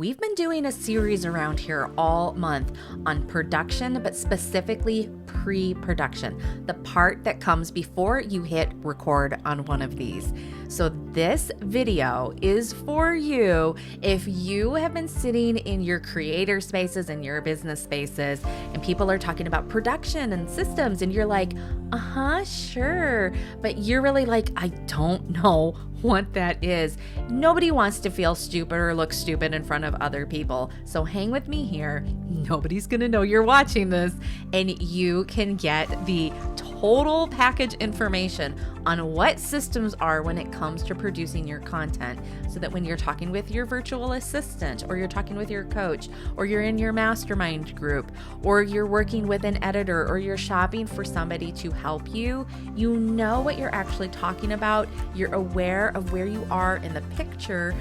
We've been doing a series around here all month on production, but specifically pre-production, the part that comes before you hit record on one of these. So this video is for you if you have been sitting in your creator spaces and your business spaces and people are talking about production and systems and you're like, sure. But you're really like, I don't know what that is. Nobody wants to feel stupid or look stupid in front of other people. So hang with me here. Nobody's going to know you're watching this, and you can get the total package information on what systems are when it comes to producing your content, so that when you're talking with your virtual assistant, or you're talking with your coach, or you're in your mastermind group, or you're working with an editor, or you're shopping for somebody to help you, you know what you're actually talking about. You're aware of where you are in the picture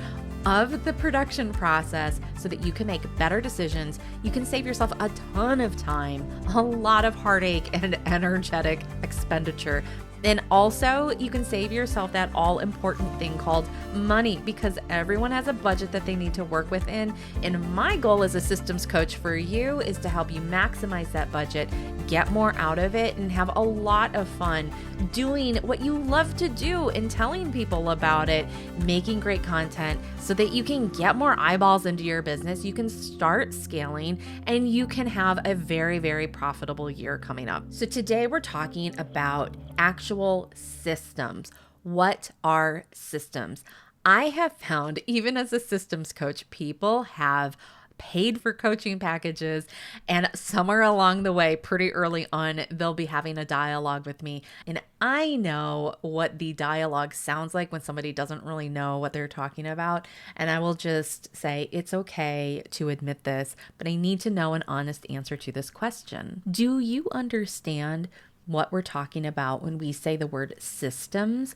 of the production process so that you can make better decisions. You can save yourself a ton of time, a lot of heartache and energetic expenditure. And also, you can save yourself that all-important thing called money, because everyone has a budget that they need to work within. And my goal as a systems coach for you is to help you maximize that budget, get more out of it, and have a lot of fun doing what you love to do and telling people about it, making great content so that you can get more eyeballs into your business, you can start scaling, and you can have a very, very profitable year coming up. So today we're talking about actual systems. What are systems? I have found, even as a systems coach, people have paid for coaching packages, and somewhere along the way, pretty early on, they'll be having a dialogue with me. And I know what the dialogue sounds like when somebody doesn't really know what they're talking about. And I will just say, it's okay to admit this, but I need to know an honest answer to this question. Do you understand what we're talking about when we say the word systems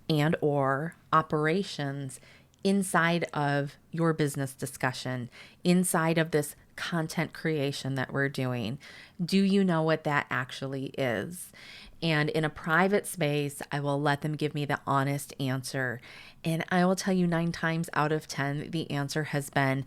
and or operations inside of your business discussion, inside of this content creation that we're doing? Do you know what that actually is? And in a private space, I will let them give me the honest answer. And I will tell you 9 times out of 10, the answer has been,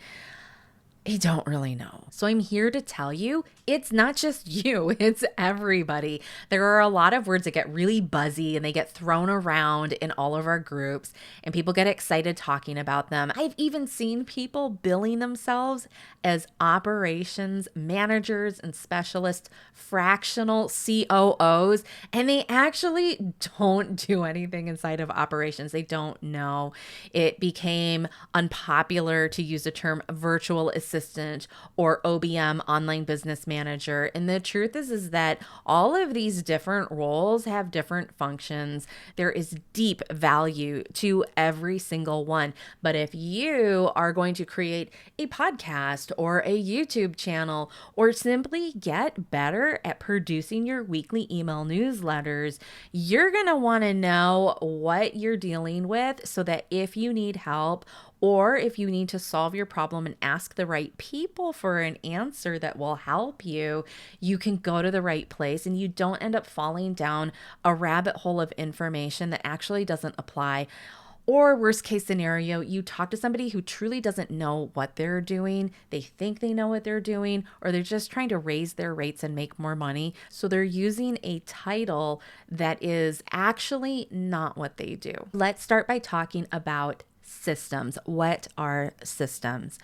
I don't really know. So I'm here to tell you, it's not just you, it's everybody. There are a lot of words that get really buzzy and they get thrown around in all of our groups, and people get excited talking about them. I've even seen people billing themselves as operations managers and specialists, fractional COOs, and they actually don't do anything inside of operations. They don't know. It became unpopular to use the term virtual assistant or OBM, online business manager. And the truth is that all of these different roles have different functions. There is deep value to every single one. But if you are going to create a podcast or a YouTube channel, or simply get better at producing your weekly email newsletters, you're going to want to know what you're dealing with, so that if you need help, or if you need to solve your problem and ask the right people for an answer that will help you, you can go to the right place and you don't end up falling down a rabbit hole of information that actually doesn't apply. Or worst case scenario, you talk to somebody who truly doesn't know what they're doing. They think they know what they're doing, or they're just trying to raise their rates and make more money. So they're using a title that is actually not what they do. Let's start by talking about systems. What are systems?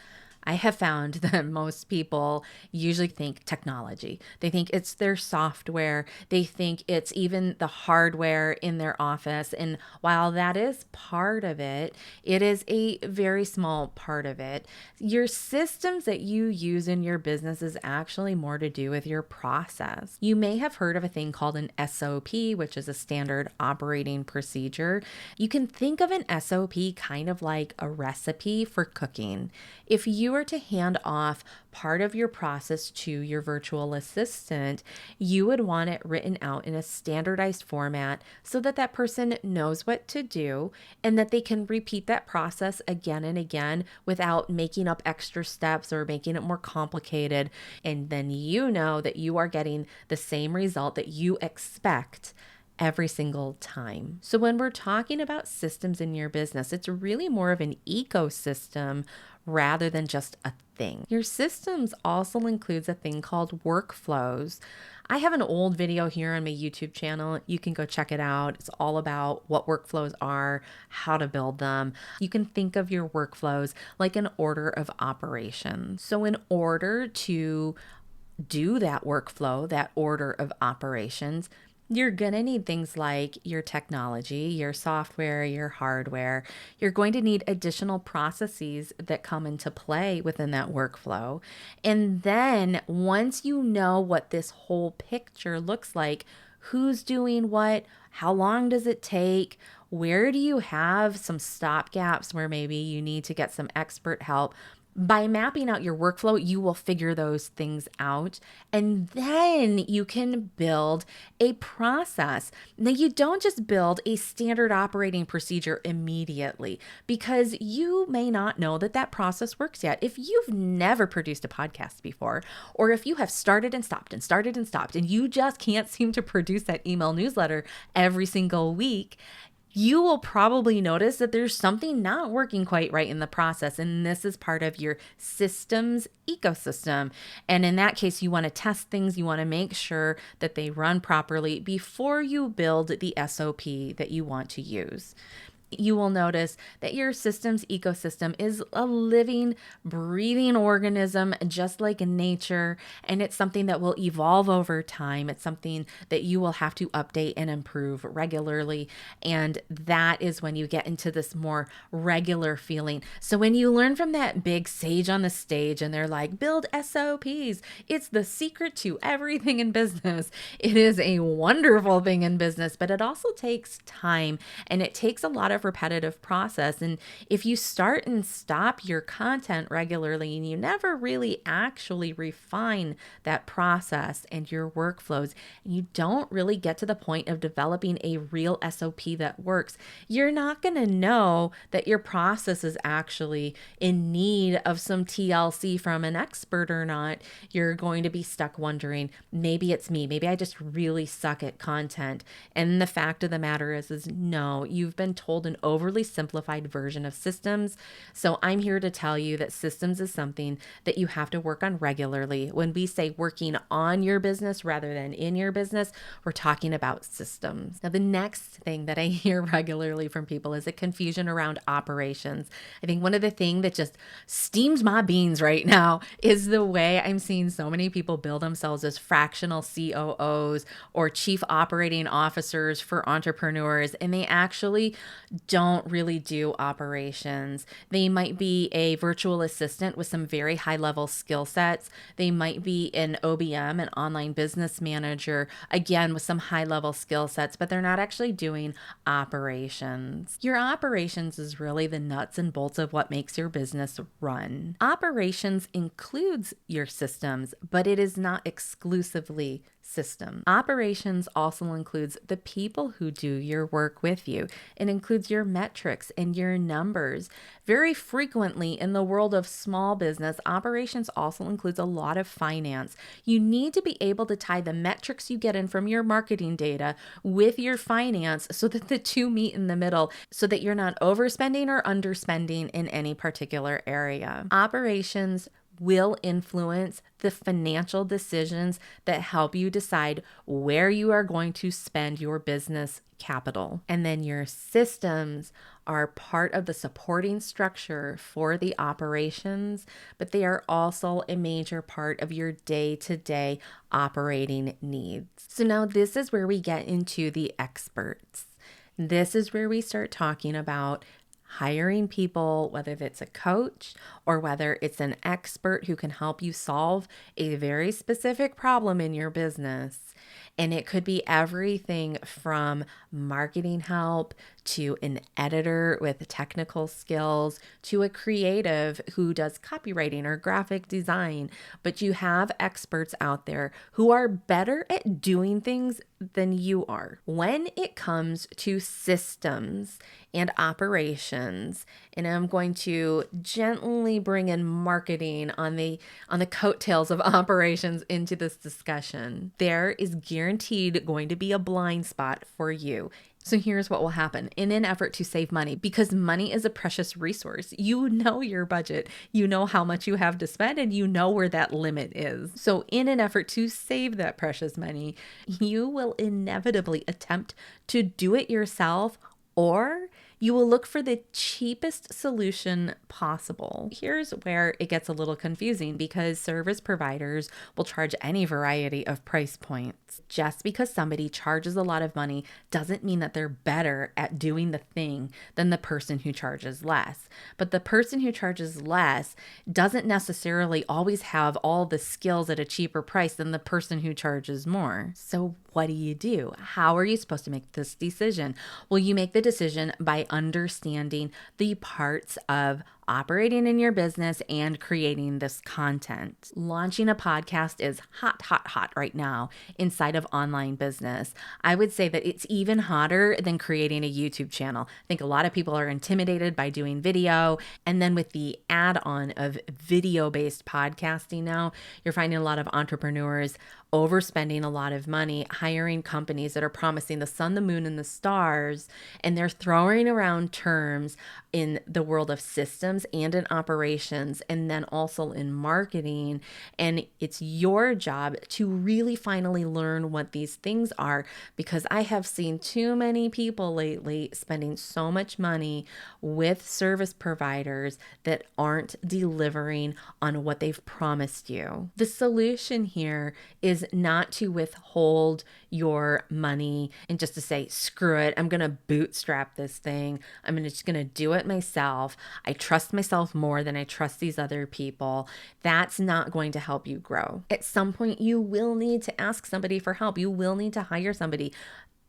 I have found that most people usually think technology. They think it's their software. They think it's even the hardware in their office. And while that is part of it, it is a very small part of it. Your systems that you use in your business is actually more to do with your process. You may have heard of a thing called an SOP, which is a standard operating procedure. You can think of an SOP kind of like a recipe for cooking. If you were to hand off part of your process to your virtual assistant, you would want it written out in a standardized format so that that person knows what to do and that they can repeat that process again and again without making up extra steps or making it more complicated. And then you know that you are getting the same result that you expect every single time. So when we're talking about systems in your business, it's really more of an ecosystem rather than just a thing. Your systems also includes a thing called workflows. I have an old video here on my YouTube channel. You can go check it out. It's all about what workflows are, how to build them. You can think of your workflows like an order of operations. So in order to do that workflow, that order of operations, you're going to need things like your technology, your software, your hardware. You're going to need additional processes that come into play within that workflow. And then once you know what this whole picture looks like, who's doing what, how long does it take, where do you have some stop gaps where maybe you need to get some expert help, by mapping out your workflow, you will figure those things out, and then you can build a process. Now, you don't just build a standard operating procedure immediately, because you may not know that that process works yet. If you've never produced a podcast before, or if you have started and stopped and started and stopped, and you just can't seem to produce that email newsletter every single week, you will probably notice that there's something not working quite right in the process. And this is part of your systems ecosystem. And in that case, you want to test things. You want to make sure that they run properly before you build the SOP that you want to use. You will notice that your systems ecosystem is a living, breathing organism, just like nature, and it's something that will evolve over time. It's something that you will have to update and improve regularly, and that is when you get into this more regular feeling. So when you learn from that big sage on the stage and they're like, build SOPs, it's the secret to everything in business. It is a wonderful thing in business, but it also takes time, and it takes a lot of repetitive process. And if you start and stop your content regularly and you never really actually refine that process and your workflows, and you don't really get to the point of developing a real SOP that works, you're not going to know that your process is actually in need of some TLC from an expert or not. You're going to be stuck wondering, maybe it's me, maybe I just really suck at content. And the fact of the matter is no, you've been told an overly simplified version of systems. So I'm here to tell you that systems is something that you have to work on regularly. When we say working on your business rather than in your business, we're talking about systems. Now, the next thing that I hear regularly from people is a confusion around operations. I think one of the things that just steams my beans right now is the way I'm seeing so many people build themselves as fractional COOs or chief operating officers for entrepreneurs, and they actually don't really do operations. They might be a virtual assistant with some very high level skill sets. They might be an OBM, an online business manager, again, with some high level skill sets, but they're not actually doing operations. Your operations is really the nuts and bolts of what makes your business run. Operations includes your systems, but it is not exclusively system. Operations also includes the people who do your work with you. It includes your metrics and your numbers. Very frequently in the world of small business, operations also includes a lot of finance. You need to be able to tie the metrics you get in from your marketing data with your finance so that the two meet in the middle, so that you're not overspending or underspending in any particular area. Operations will influence the financial decisions that help you decide where you are going to spend your business capital. And then your systems are part of the supporting structure for the operations, but they are also a major part of your day-to-day operating needs. So now this is where we get into the experts. This is where we start talking about hiring people, whether it's a coach or whether it's an expert who can help you solve a very specific problem in your business. And it could be everything from marketing help to an editor with technical skills to a creative who does copywriting or graphic design. But you have experts out there who are better at doing things than you are. When it comes to systems and operations, and I'm going to gently bring in marketing on the coattails of operations into this discussion, there is guaranteed going to be a blind spot for you. So here's what will happen in an effort to save money, because money is a precious resource. You know your budget, you know how much you have to spend, and you know where that limit is. So in an effort to save that precious money, you will inevitably attempt to do it yourself, or you will look for the cheapest solution possible. Here's where it gets a little confusing, because service providers will charge any variety of price points. Just because somebody charges a lot of money doesn't mean that they're better at doing the thing than the person who charges less. But the person who charges less doesn't necessarily always have all the skills at a cheaper price than the person who charges more. So what do? How are you supposed to make this decision? Well, you make the decision by understanding the parts of operating in your business and creating this content. Launching a podcast is hot right now inside of online business. I would say that it's even hotter than creating a YouTube channel. I think a lot of people are intimidated by doing video. And then with the add-on of video-based podcasting now, you're finding a lot of entrepreneurs overspending a lot of money, hiring companies that are promising the sun, the moon, and the stars, and they're throwing around terms in the world of systems and in operations, and then also in marketing. And it's your job to really finally learn what these things are, because I have seen too many people lately spending so much money with service providers that aren't delivering on what they've promised you. The solution here is not to withhold your money and just to say, screw it, I'm going to bootstrap this thing. I'm just going to do it myself. I trust myself more than I trust these other people. That's not going to help you grow. At some point, you will need to ask somebody for help. You will need to hire somebody.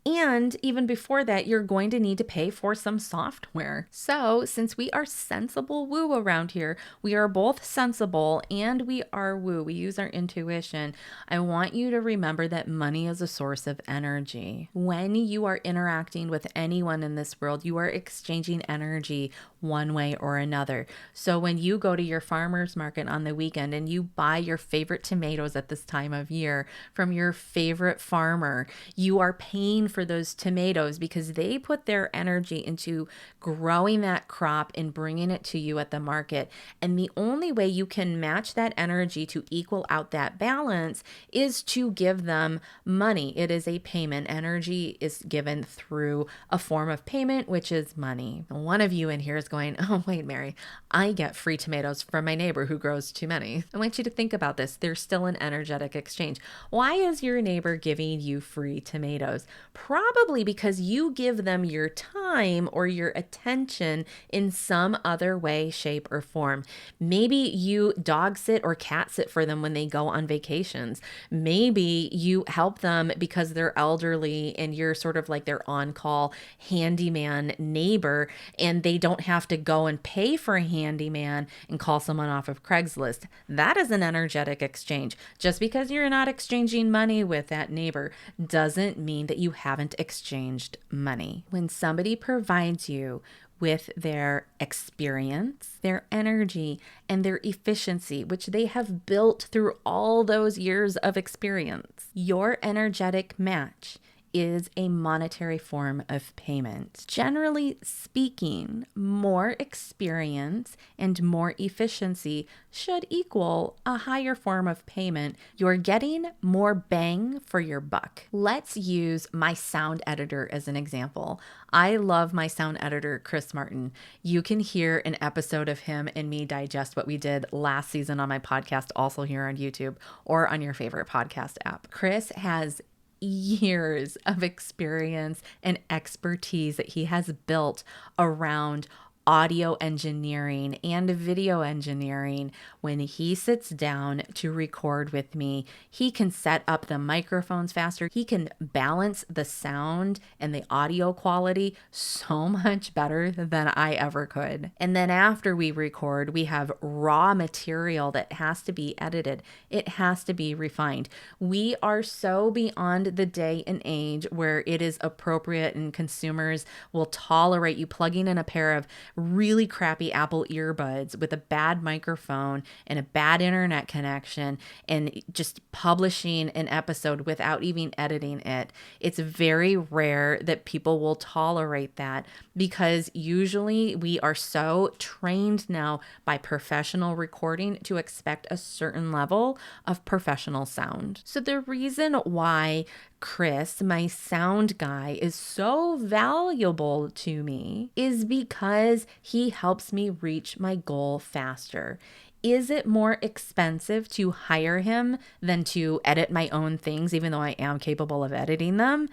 And even before that, you're going to need to pay for some software. So since we are sensible woo around here, we are both sensible and we are woo. We use our intuition. I want you to remember that money is a source of energy. When you are interacting with anyone in this world, you are exchanging energy one way or another. So when you go to your farmer's market on the weekend and you buy your favorite tomatoes at this time of year from your favorite farmer, you are paying for those tomatoes because they put their energy into growing that crop and bringing it to you at the market. And the only way you can match that energy to equal out that balance is to give them money. It is a payment. Energy is given through a form of payment, which is money. One of you in here is going, oh, wait, Mary, I get free tomatoes from my neighbor who grows too many. I want you to think about this. There's still an energetic exchange. Why is your neighbor giving you free tomatoes? Probably because you give them your time or your attention in some other way, shape, or form. Maybe you dog sit or cat sit for them when they go on vacations. Maybe you help them because they're elderly and you're sort of like their on-call handyman neighbor, and they don't have to go and pay for a handyman and call someone off of Craigslist. That is an energetic exchange. Just because you're not exchanging money with that neighbor doesn't mean that you haven't exchanged money. When somebody provides you with their experience, their energy, and their efficiency, which they have built through all those years of experience, your energetic match is a monetary form of payment. Generally speaking, more experience and more efficiency should equal a higher form of payment. You're getting more bang for your buck. Let's use my sound editor as an example. I love my sound editor, Chris Martin. You can hear an episode of him and me digest what we did last season on my podcast, also here on YouTube or on your favorite podcast app. Chris has years of experience and expertise that he has built around audio engineering and video engineering. When he sits down to record with me, he can set up the microphones faster. He can balance the sound and the audio quality so much better than I ever could. And then after we record, we have raw material that has to be edited. It has to be refined. We are so beyond the day and age where it is appropriate and consumers will tolerate you plugging in a pair of really crappy Apple earbuds with a bad microphone and a bad internet connection and just publishing an episode without even editing it. It's very rare that people will tolerate that because usually we are so trained now by professional recording to expect a certain level of professional sound. So the reason why Chris, my sound guy, is so valuable to me is because he helps me reach my goal faster. Is it more expensive to hire him than to edit my own things, even though I am capable of editing them?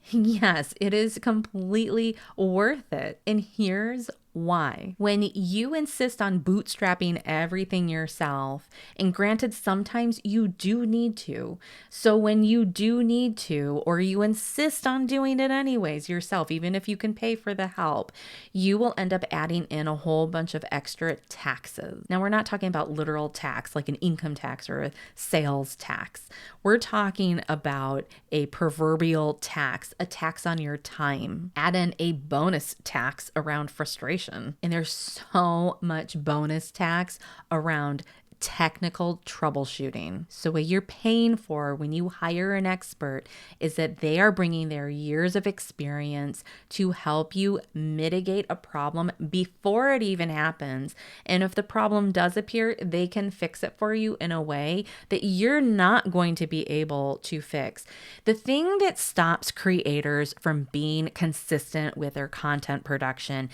Yes, it is completely worth it. And here's why. When you insist on bootstrapping everything yourself, and granted, sometimes you do need to. So when you do need to, or you insist on doing it anyways yourself, even if you can pay for the help, you will end up adding in a whole bunch of extra taxes. Now, we're not talking about literal tax like an income tax or a sales tax. We're talking about a proverbial tax, a tax on your time. Add in a bonus tax around frustration. And there's so much bonus tax around technical troubleshooting. So what you're paying for when you hire an expert is that they are bringing their years of experience to help you mitigate a problem before it even happens. And if the problem does appear, they can fix it for you in a way that you're not going to be able to fix. The thing that stops creators from being consistent with their content production,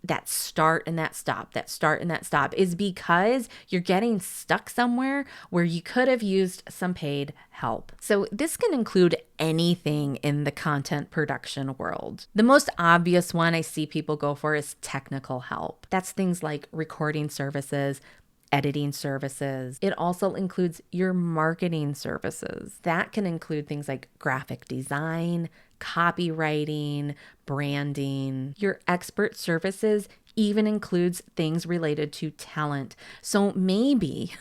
that start and that stop is because you're getting stuck somewhere where you could have used some paid help. So this can include anything in the content production world. The most obvious one I see people go for is technical help. That's things like recording services, editing services. It also includes your marketing services. That can include things like graphic design, copywriting, branding. Your expert services even includes things related to talent. So maybe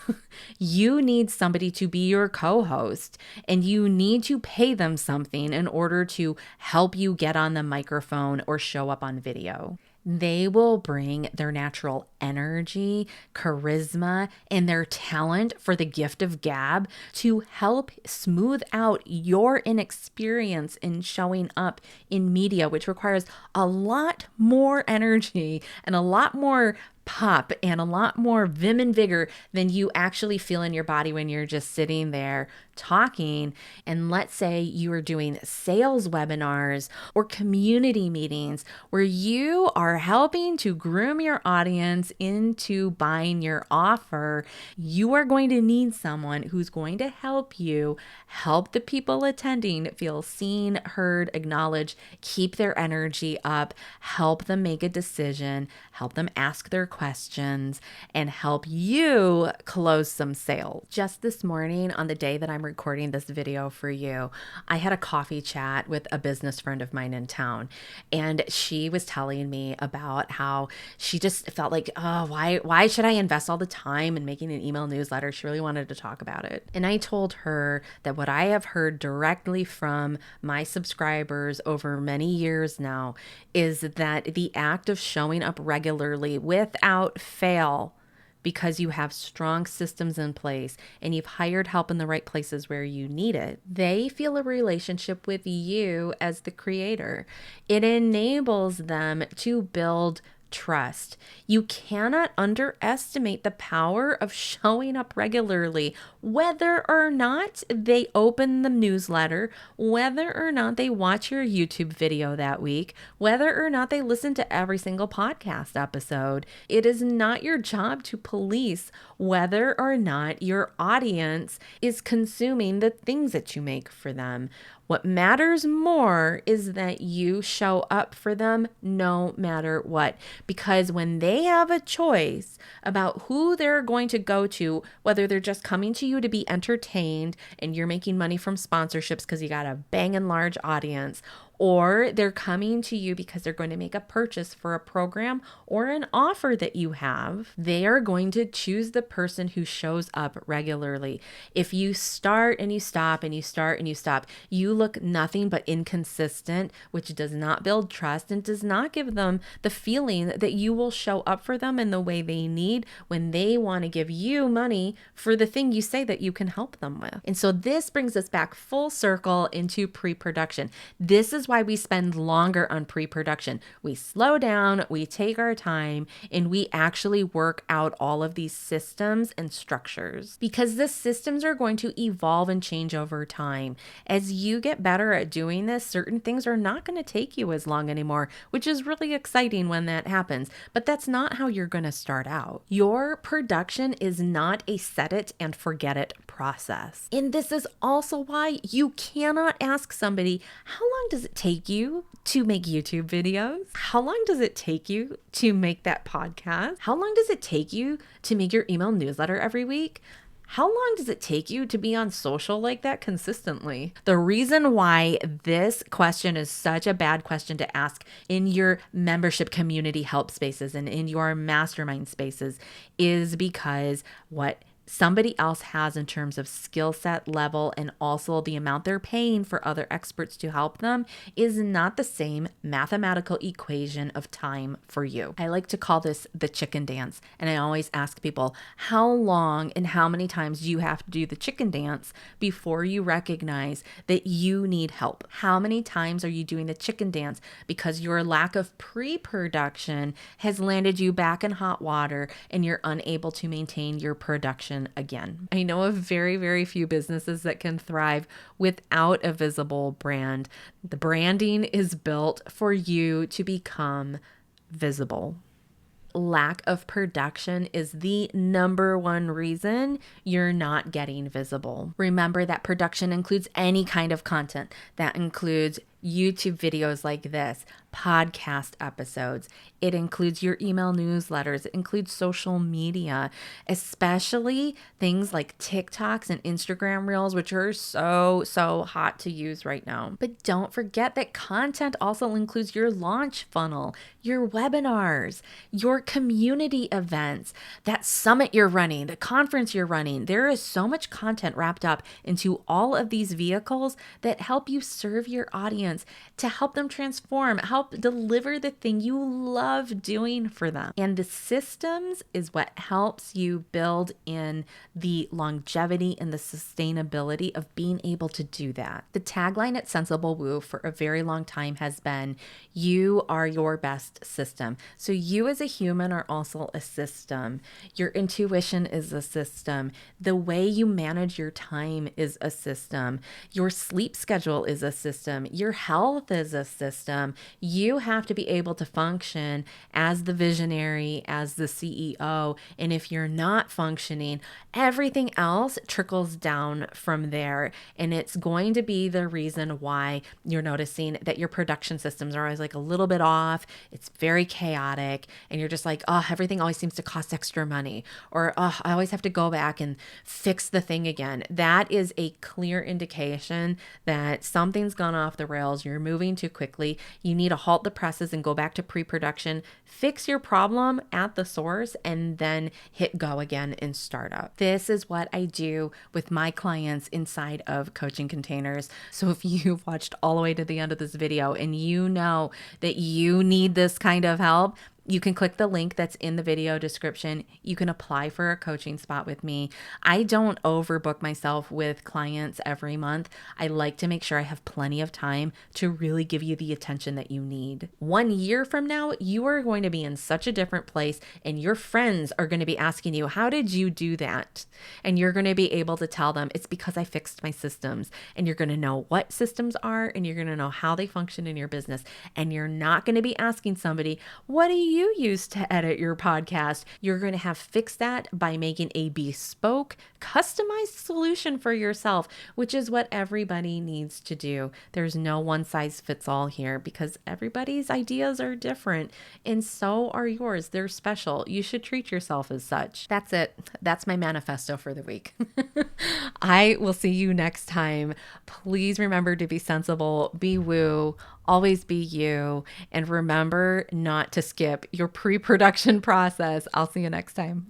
you need somebody to be your co-host and you need to pay them something in order to help you get on the microphone or show up on video. They will bring their natural energy, charisma, and their talent for the gift of gab to help smooth out your inexperience in showing up in media, which requires a lot more energy and a lot more pop and a lot more vim and vigor than you actually feel in your body when you're just sitting there talking. And let's say you are doing sales webinars or community meetings where you are helping to groom your audience into buying your offer. You are going to need someone who's going to help you help the people attending feel seen, heard, acknowledged, keep their energy up, help them make a decision, help them ask their questions, and help you close some sales. Just this morning, on the day that I'm recording this video for you, I had a coffee chat with a business friend of mine in town, and she was telling me about how she just felt like, oh, why should I invest all the time in making an email newsletter? She really wanted to talk about it. And I told her that what I have heard directly from my subscribers over many years now is that the act of showing up regularly without fail, because you have strong systems in place and you've hired help in the right places where you need it, they feel a relationship with you as the creator. It enables them to build trust. You cannot underestimate the power of showing up regularly, whether or not they open the newsletter, whether or not they watch your YouTube video that week, whether or not they listen to every single podcast episode. It is not your job to police whether or not your audience is consuming the things that you make for them. What matters more is that you show up for them no matter what. Because when they have a choice about who they're going to go to, whether they're just coming to you to be entertained and you're making money from sponsorships because you got a banging large audience, or they're coming to you because they're going to make a purchase for a program or an offer that you have, they are going to choose the person who shows up regularly. If you start and you stop and you start and you stop, you look nothing but inconsistent, which does not build trust and does not give them the feeling that you will show up for them in the way they need when they want to give you money for the thing you say that you can help them with. And so this brings us back full circle into pre-production. This is why we spend longer on pre-production. We slow down, we take our time, and we actually work out all of these systems and structures, because the systems are going to evolve and change over time. As you get better at doing this, certain things are not going to take you as long anymore, which is really exciting when that happens. But that's not how you're going to start out. Your production is not a set it and forget it process. And this is also why you cannot ask somebody, how long does it take you to make YouTube videos? How long does it take you to make that podcast? How long does it take you to make your email newsletter every week? How long does it take you to be on social like that consistently? The reason why this question is such a bad question to ask in your membership community help spaces and in your mastermind spaces is because what somebody else has in terms of skill set level and also the amount they're paying for other experts to help them is not the same mathematical equation of time for you. I like to call this the chicken dance. And I always ask people how long and how many times you have to do the chicken dance before you recognize that you need help. How many times are you doing the chicken dance because your lack of pre-production has landed you back in hot water and you're unable to maintain your production again? I know of very, very few businesses that can thrive without a visible brand. The branding is built for you to become visible. Lack of production is the number one reason you're not getting visible. Remember that production includes any kind of content. That includes YouTube videos like this, podcast episodes. It includes your email newsletters. It includes social media, especially things like TikToks and Instagram Reels, which are so hot to use right now. But don't forget that content also includes your launch funnel, your webinars, your community events, that summit you're running, the conference you're running. There is so much content wrapped up into all of these vehicles that help you serve your audience, to help them transform, help deliver the thing you love doing for them. And the systems is what helps you build in the longevity and the sustainability of being able to do that. The tagline at Sensible Woo for a very long time has been, you are your best system. So you as a human are also a system. Your intuition is a system. The way you manage your time is a system. Your sleep schedule is a system. Your health is a system. You have to be able to function as the visionary, as the CEO. And if you're not functioning, everything else trickles down from there. And it's going to be the reason why you're noticing that your production systems are always like a little bit off. It's very chaotic. And you're just like, oh, everything always seems to cost extra money. Or, oh, I always have to go back and fix the thing again. That is a clear indication that something's gone off the rails. You're moving too quickly. You need to halt the presses and go back to pre-production, fix your problem at the source, and then hit go again and start up. This is what I do with my clients inside of Coaching Containers. So if you've watched all the way to the end of this video and you know that you need this kind of help, you can click the link that's in the video description. You can apply for a coaching spot with me. I don't overbook myself with clients every month. I like to make sure I have plenty of time to really give you the attention that you need. 1 year from now, you are going to be in such a different place and your friends are going to be asking you, how did you do that? And you're going to be able to tell them, it's because I fixed my systems. And you're going to know what systems are and you're going to know how they function in your business. And you're not going to be asking somebody, what do you use to edit your podcast? You're going to have fixed that by making a bespoke, customized solution for yourself, which is what everybody needs to do. There's no one size fits all here because everybody's ideas are different and so are yours. They're special. You should treat yourself as such. That's it. That's my manifesto for the week. I will see you next time. Please remember to be sensible, be woo, Always be you. And remember not to skip your pre production process. I'll see you next time.